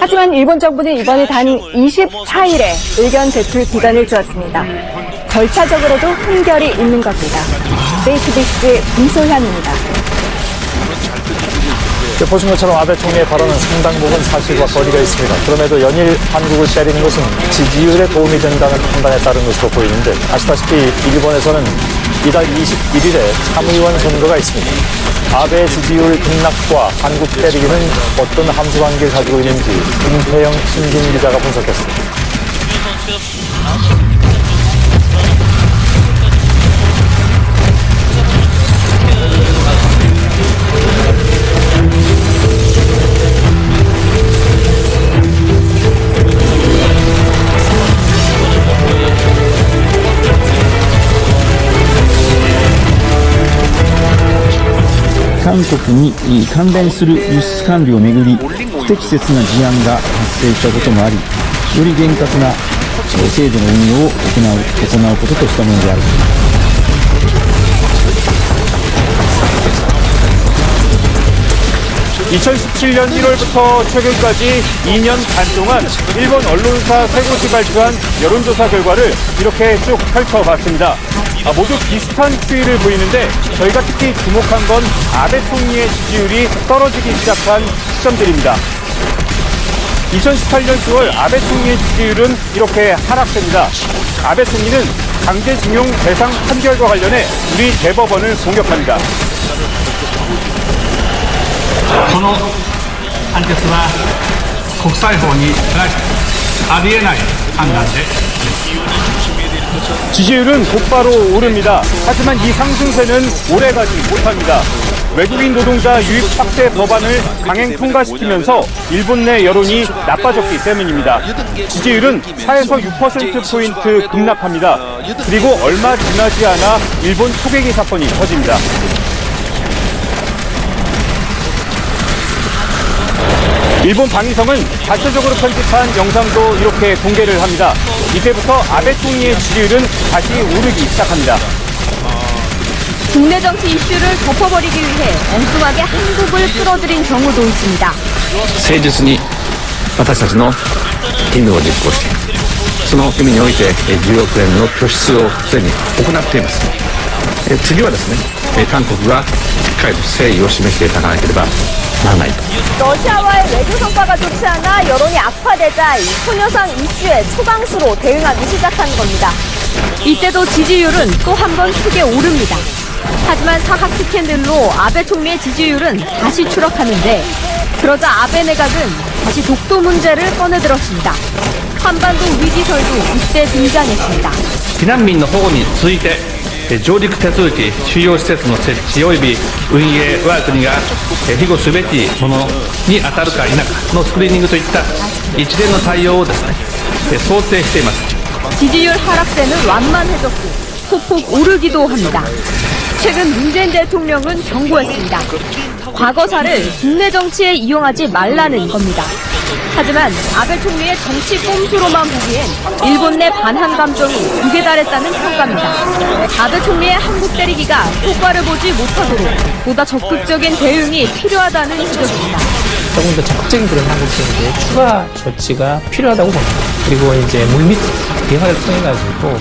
하지만 일본 정부는 이번에 단 24일에 의견 제출 기간을 주었습니다. 절차적으로도 한결이 있는 겁니다. JTBC 김소현입니다. 보신 것처럼 아베 총리의 발언은 상당 부분 사실과 거리가 있습니다. 그럼에도 연일 한국을 때리는 것은 지지율에 도움이 된다는 판단에 따른 것으로 보이는데, 아시다시피 일본에서는 이달 21일에 참의원 선거가 있습니다. 아베의 지지율 급락과 한국 때리기는 어떤 함수관계를 가지고 있는지 김태영 신진 기자가 분석했습니다.韓国に関連する輸出管理をめぐり不適切な事案が発生したこともあり、より厳格な制度の運用を行うこととしたものである。 2017년 1월부터 최근까지 2년 반 동안 일본 언론사 3곳이 발표한 여론조사 결과를 이렇게 쭉 펼쳐봤습니다. 모두 비슷한 추이를 보이는데 저희가 특히 주목한 건 아베 총리의 지지율이 떨어지기 시작한 시점들입니다. 2018년 10월 아베 총리의 지지율은 이렇게 하락됩니다. 아베 총리는 강제징용 대상 판결과 관련해 우리 대법원을 공격합니다. この判決は国際法に反しありえない判断で 지지율은 곧바로 오릅니다. 하지만 이 상승세는 오래가지 못합니다. 외국인 노동자 유입 확대 법안을 강행 통과시키면서 일본 내 여론이 나빠졌기 때문입니다. 지지율은 4에서 6%포인트 급락합니다. 그리고 얼마 지나지 않아 일본 초계기 사건이 터집니다. 일본 방위성은 자체적으로 편집한 영상도 이렇게 공개를 합니다. 이때부터 아베 총리의 지지율은 다시 오르기 시작합니다. 국내 정치 이슈를 덮어버리기 위해 엉뚱하게 한국을 끌어들인 경우도 있습니다. 誠実に私たちの義務を実行して、その意味において10億円の拠出をすでに行っています。次はですね、韓国がしっかりと誠意を示していただかなければならないと。 러시아와의 외교 성과가 좋지 않아 여론이 악화되자 이 소녀상 이슈에 초강수로 대응하기 시작한 겁니다. 이때도 지지율은 또 한 번 크게 오릅니다. 하지만 사학 스캔들로 아베 총리의 지지율은 다시 추락하는데, 그러자 아베 내각은 다시 독도 문제를 꺼내들었습니다. 한반도 위기설도 이때 등장했습니다. 避難民の保護に続いて上陸手続き収容施設の設置及び運営我が国が庇護すべきものに当たるか否かのスクリーニングといった一連の対応をですね想定しています。 지지율 하락세는 완만해졌고 소폭 오르기도 합니다. 최근 문재인 대통령은 경고했습니다. 과거사를 국내 정치에 이용하지 말라는 겁니다. 하지만 아베 총리의 정치 꼼수로만 보기엔 일본 내 반한 감정이 극에 달했다는 평가입니다. 아베 총리의 한국 때리기가 효과를 보지 못하도록 보다 적극적인 대응이 필요하다는 지적입니다. 조금 더 적극적인 그런 한국적인 추가 조치가 필요하다고 봅니다. 그리고 이제 물밑 대화를 통해 가지고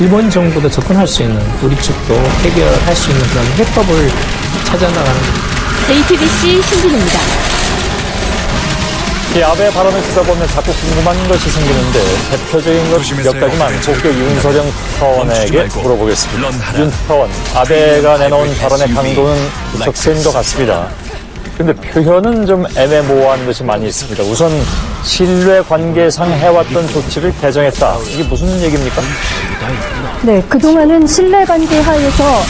일본 정부도 접근할 수 있는, 우리 측도 해결할 수 있는 그런 해법을 찾아나가는. JTBC 신진입니다. 이 아베 발언을 듣다 보면 자꾸 궁금한 것이 생기는데, 대표적인 것 몇 가지만 도쿄 윤서령 특파원에게 물어보겠습니다. 윤 특파원, 아베가 내놓은 발언의 강도는 무척 센 것 같습니다. 근데 표현은 좀 애매모호한 것이 많이 있습니다. 우선 신뢰 관계상 해왔던 조치를 개정했다. 이게 무슨 얘기입니까? 네, 그동안은 신뢰관계 하에서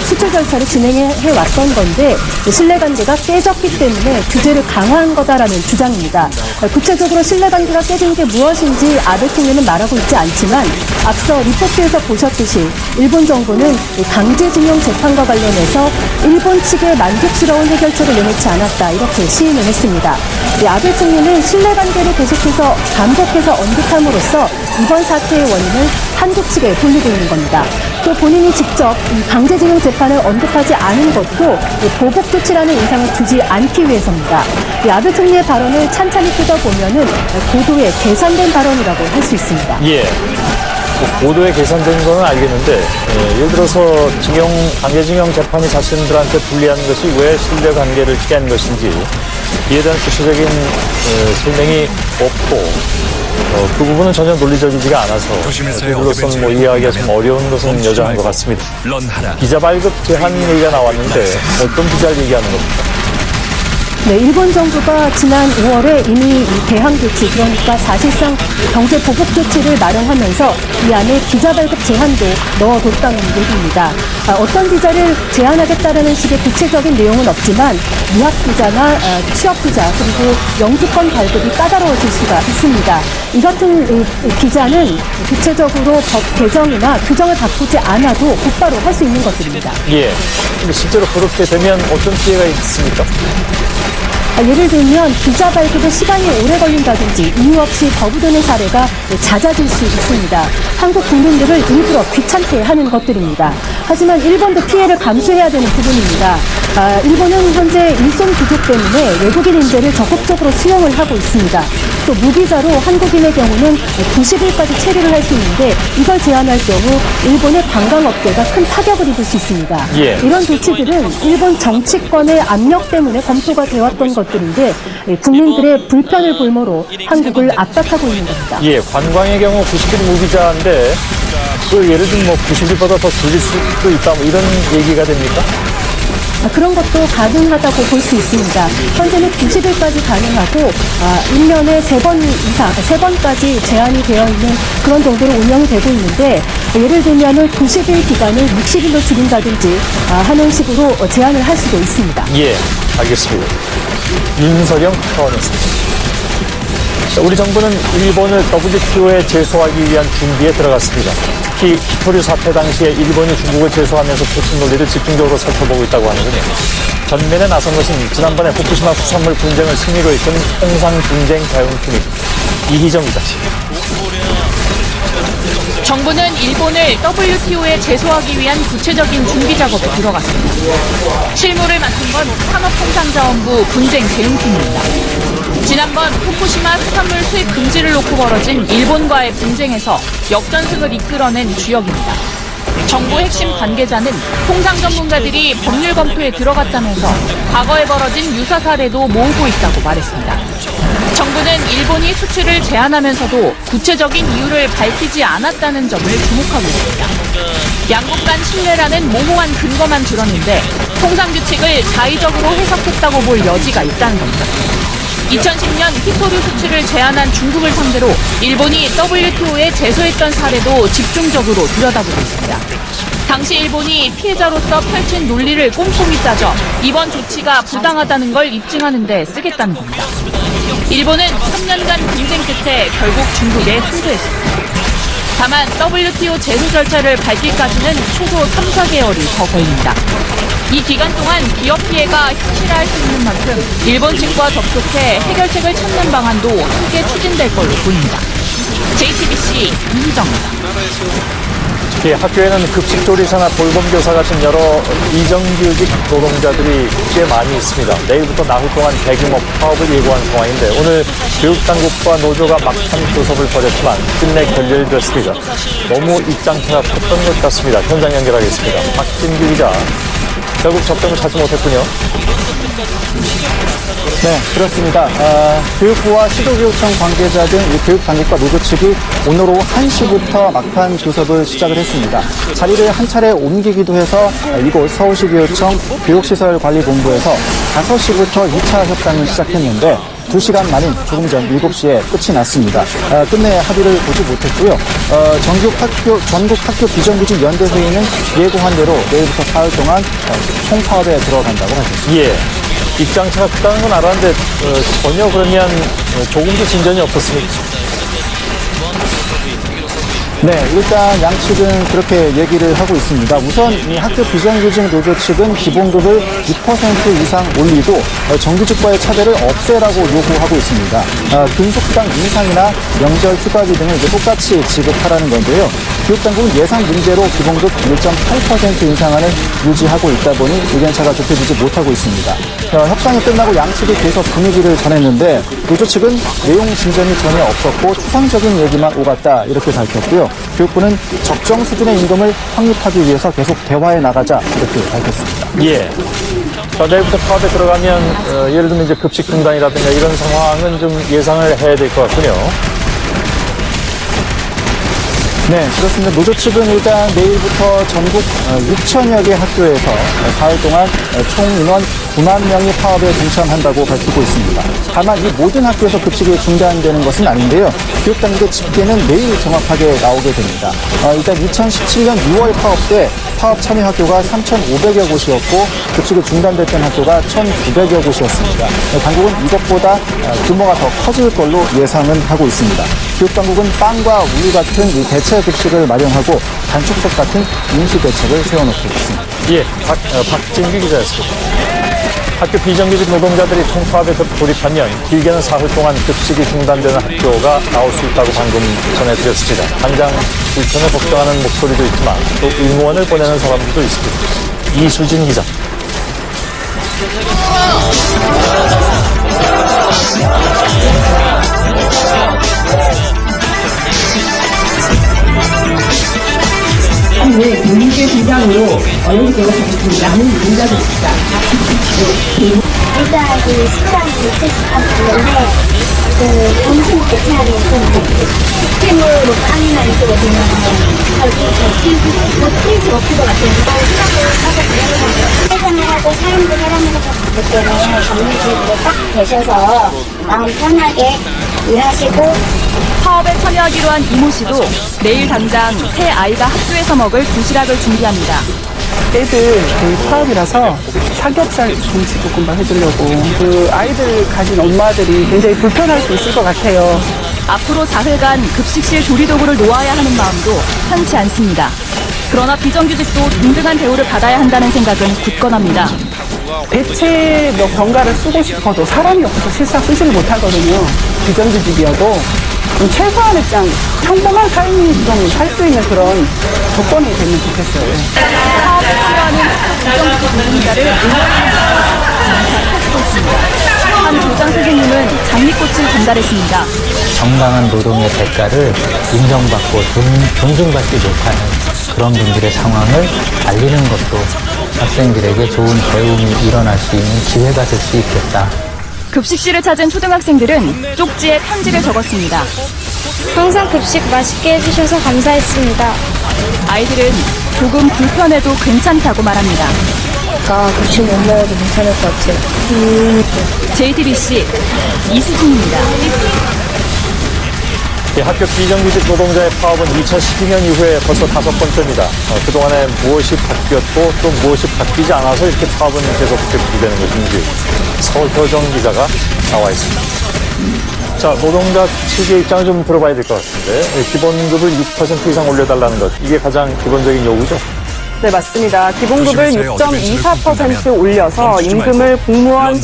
수출 절차를 진행해 왔던 건데, 신뢰관계가 깨졌기 때문에 규제를 강화한 거다라는 주장입니다. 구체적으로 신뢰관계가 깨진 게 무엇인지 아베 총리는 말하고 있지 않지만, 앞서 리포트에서 보셨듯이 일본 정부는 강제징용 재판과 관련해서 일본 측에 만족스러운 해결책을 내놓지 않았다, 이렇게 시인을 했습니다. 아베 총리는 신뢰관계를 계속해서 반복해서 언급함으로써 이번 사태의 원인을 한국 측에 돌리고 있는 겁니다. 또 본인이 직접 이 강제징용 재판을 언급하지 않은 것도 보복 조치라는 인상을 주지 않기 위해서입니다. 아베 총리의 발언을 찬찬히 뜯어보면은 고도의 계산된 발언이라고 할 수 있습니다. 예. 고도에 계산된 건 알겠는데, 예를 들어서 강제징용 재판이 자신들한테 불리한 것이 왜 신뢰관계를 깬 것인지 이에 대한 구체적인 설명이 없고, 그 부분은 전혀 논리적이지가 않아서 저희로서는 뭐 이해하기가 좀 어려운 것은 여전한 것 같습니다. 비자 발급 제한 얘기가 나왔는데 어떤 비자를 얘기하는 겁니까? 네, 일본 정부가 지난 5월에 이미 이 대항 조치, 그러니까 사실상 경제 보복 조치를 마련하면서 이 안에 비자 발급 제한도 넣어뒀다는 얘기입니다. 어떤 비자를 제한하겠다라는 식의 구체적인 내용은 없지만 유학 비자나 취업 비자 그리고 영주권 발급이 까다로워질 수가 있습니다. 이 같은 비자는 구체적으로 법 개정이나 규정을 바꾸지 않아도 곧바로 할 수 있는 것들입니다. 예. 근데 실제로 그렇게 되면 어떤 피해가 있습니까? 예를 들면 비자 발급에 시간이 오래 걸린다든지 이유 없이 거부되는 사례가 잦아질 수 있습니다. 한국 국민들을 일부러 귀찮게 하는 것들입니다. 하지만 일본도 피해를 감수해야 되는 부분입니다. 일본은 현재 일손 부족 때문에 외국인 인재를 적극적으로 수용을 하고 있습니다. 또 무비자로 한국인의 경우는 90일까지 체류를 할 수 있는데 이걸 제한할 경우 일본의 관광업계가 큰 타격을 입을 수 있습니다. 예. 이런 조치들은 일본 정치권의 압력 때문에 검토가 되었던 것들인데 국민들의 불편을 볼모로 한국을 압박하고 있는 겁니다. 예, 관광의 경우 90일 무비자인데 그 예를 들면 뭐 90일보다 더 줄일 수도 있다 뭐 이런 얘기가 됩니까? 그런 것도 가능하다고 볼 수 있습니다. 현재는 90일까지 가능하고 1년에 3번 이상, 3번까지 제한이 되어 있는 그런 정도로 운영이 되고 있는데 예를 들면 90일 기간을 60일로 줄인다든지 하는 식으로 제한을 할 수도 있습니다. 예, 알겠습니다. 윤석영 차원이었습니다. 우리 정부는 일본을 WTO에 제소하기 위한 준비에 들어갔습니다. 특히 히토류 사태 당시에 일본이 중국을 제소하면서 표준 논리를 집중적으로 살펴보고 있다고 하는군요. 전면에 나선 것은 지난번에 후쿠시마 수산물 분쟁을 승리로 이끈 홍상 분쟁 대응팀입니다. 이희정 기자. 정부는 일본을 WTO에 제소하기 위한 구체적인 준비 작업에 들어갔습니다. 실무를 맡은 건 산업통상자원부 분쟁 대응팀입니다. 지난번 후쿠시마 수산물 수입 금지를 놓고 벌어진 일본과의 분쟁에서 역전승을 이끌어낸 주역입니다. 정부 핵심 관계자는 통상 전문가들이 법률 검토에 들어갔다면서 과거에 벌어진 유사 사례도 모으고 있다고 말했습니다. 정부는 일본이 수출을 제한하면서도 구체적인 이유를 밝히지 않았다는 점을 주목하고 있습니다. 양국 간 신뢰라는 모호한 근거만 들었는데 통상규칙을 자의적으로 해석했다고 볼 여지가 있다는 겁니다. 2010년 히토류 수출을 제한한 중국을 상대로 일본이 WTO에 제소했던 사례도 집중적으로 들여다보고 있습니다. 당시 일본이 피해자로서 펼친 논리를 꼼꼼히 따져 이번 조치가 부당하다는 걸 입증하는 데 쓰겠다는 겁니다. 일본은 3년간 분쟁 끝에 결국 중국에 승소했습니다. 다만 WTO 제소 절차를 밟기까지는 최소 3, 4개월이 더 걸립니다. 이 기간 동안 기업 피해가 현실화할 수 있는 만큼 일본 측과 접촉해 해결책을 찾는 방안도 함께 추진될 걸로 보입니다. JTBC 이희정입니다. 예, 학교에는 급식조리사나 돌봄교사 같은 여러 비정규직 노동자들이 꽤 많이 있습니다. 내일부터 나흘 동안 대규모 파업을 예고한 상황인데 오늘 교육당국과 노조가 막판 교섭을 벌였지만 끝내 결렬됐습니다. 너무 입장차가 컸던 것 같습니다. 현장 연결하겠습니다. 박진규 기자. 결국 접점을 찾지 못했군요. 네, 그렇습니다. 교육부와 시도교육청 관계자 등 교육당국과 노조 측이 오늘 오후 1시부터 막판 교섭을 시작을 했습니다. 자리를 한 차례 옮기기도 해서 이곳 서울시교육청 교육시설관리본부에서 5시부터 2차 협상을 시작했는데 2시간 만인 조금 전 7시에 끝이 났습니다. 끝내 합의를 보지 못했고요. 전국 학교 비정규직 연대회의는 예고한 대로 내일부터 사흘 동안 총파업에 들어간다고 밝혔습니다. 예. 입장차가 크다는 건 알았는데 전혀 그러면 조금도 진전이 없었습니까? 네, 일단 양측은 그렇게 얘기를 하고 있습니다. 우선 이 학교 비정규직 노조 측은 기본급을 6% 이상 올리고 정규직과의 차별을 없애라고 요구하고 있습니다. 근속수당 인상이나 명절 휴가비 등을 이제 똑같이 지급하라는 건데요. 교육당국은 예상 문제로 기본급 1.8% 인상안을 유지하고 있다 보니 의견차가 좁혀지지 못하고 있습니다. 협상이 끝나고 양측이 계속 분위기를 전했는데 노조 측은 내용 진전이 전혀 없었고 추상적인 얘기만 오갔다 이렇게 밝혔고요. 교육부는 적정 수준의 임금을 확립하기 위해서 계속 대화해 나가자 이렇게 밝혔습니다. 예. 자, 내일부터 파업에 들어가면 예를 들면 이제 급식 중단이라든가 이런 상황은 좀 예상을 해야 될 것 같군요. 네, 그렇습니다. 노조 측은 일단 내일부터 전국 6천여 개 학교에서 4일 동안 총 인원 9만 명이 파업에 동참한다고 밝히고 있습니다. 다만 이 모든 학교에서 급식이 중단되는 것은 아닌데요. 교육당국의 집계는 내일 정확하게 나오게 됩니다. 일단 2017년 6월 파업 때 파업 참여 학교가 3,500여 곳이었고 급식이 중단됐던 학교가 1,900여 곳이었습니다. 당국은 이것보다 규모가 더 커질 걸로 예상은 하고 있습니다. 교육당국은 빵과 우유 같은 이 대체 급식을 마련하고 단축석 같은 임시 대책을 세워놓고 있습니다. 예, 박진규 기자였습니다. 학교 비정규직 노동자들이 총파업에 돌입하면 길게는 사흘 동안 급식이 중단되는 학교가 나올 수 있다고 방금 전해드렸습니다. 당장 불편을 걱정하는 목소리도 있지만 또 응원을 보내는 사람들도 있습니다. 이수진 기자. 네, 교육의 분장으로 어려운 하는 문제가 있습니다. 일단 그 식당 대체식당 봤는데 그 점심 대체하는 스팀으로 빵이나 이쪽에 보면 뭐 먹힐 것 같아요. 회생하고 사람들 해라면서 봤을 때는 점심집에 딱 계셔서 마음 편하게 일하시고 파업에 참여하기로 한 이모 씨도 내일 당장 새 아이가 학교에서 먹을 도시락을 준비합니다. 애들 파업이라서 삼겹살 김치볶음밥 해주려고 그 아이들 가진 엄마들이 굉장히 불편할 수 있을 것 같아요. 앞으로 사흘간 급식실 조리도구를 놓아야 하는 마음도 편치 않습니다. 그러나 비정규직도 동등한 대우를 받아야 한다는 생각은 굳건합니다. 대체 병가를 쓰고 싶어도 사람이 없어서 실상 쓰지를 못하거든요. 비정규직이어도 최소한의 평범한 삶이 좀 살 수 있는 그런 조건이 되면 좋겠어요. 파업에 참여하는 비정규직 노동자를 응원하는 하고 있습니다. 한 교장 선생님은 장미꽃을 전달했습니다. 정당한 노동의 대가를 인정받고 존중받지 못하는 그런 분들의 상황을 알리는 것도 학생들에게 좋은 배움이 일어날 수 있는 기회가 될 수 있겠다. 급식실을 찾은 초등학생들은 쪽지에 편지를 적었습니다. 항상 급식 맛있게 해주셔서 감사했습니다. 아이들은 조금 불편해도 괜찮다고 말합니다. 급식 못 먹어도 괜찮을 것 같아요. JTBC 이수진입니다. 학교 비정규직 노동자의 파업은 2012년 이후에 벌써 5번째입니다. 그동안에 무엇이 바뀌었고 또 무엇이 바뀌지 않아서 이렇게 파업은 계속 되는 것인지 서효정 기자가 나와 있습니다. 자, 노동자 측의 입장을 좀 들어봐야 될 것 같은데 기본급을 6% 이상 올려달라는 것, 이게 가장 기본적인 요구죠? 네, 맞습니다. 기본급을 6.24% 올려서 임금을 공무원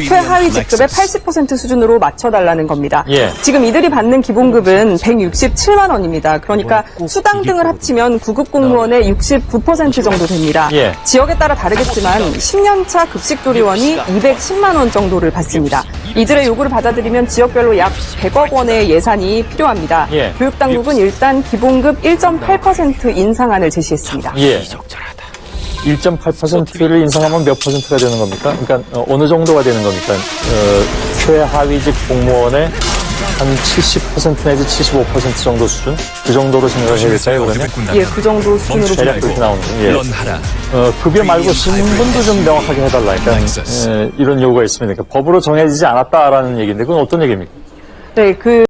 최하위 직급의 80% 수준으로 맞춰달라는 겁니다. 예. 지금 이들이 받는 기본급은 167만 원입니다. 그러니까 수당 등을 합치면 9급 공무원의 69% 정도 됩니다. 예. 지역에 따라 다르겠지만 10년차 급식조리원이 210만 원 정도를 받습니다. 이들의 요구를 받아들이면 지역별로 약 100억 원의 예산이 필요합니다. 예. 교육당국은 일단 기본급 1.8% 인상안을 제시했습니다. 예. 1.8%를 인상하면 몇 %가 되는 겁니까? 그러니까 어느 정도가 되는 겁니까? 최하위직 공무원의 한 70% 내지 75% 정도 수준? 그 정도로 생각을 해야겠어요, 그러면? 예, 그 정도 수준으로 대략 그렇게 나오는 거예요. 예. 급여 말고 신분도 좀 명확하게 해달라. 그러니까 이런 요구가 있습니다. 그러니까 법으로 정해지지 않았다라는 얘기인데 그건 어떤 얘기입니까? 네,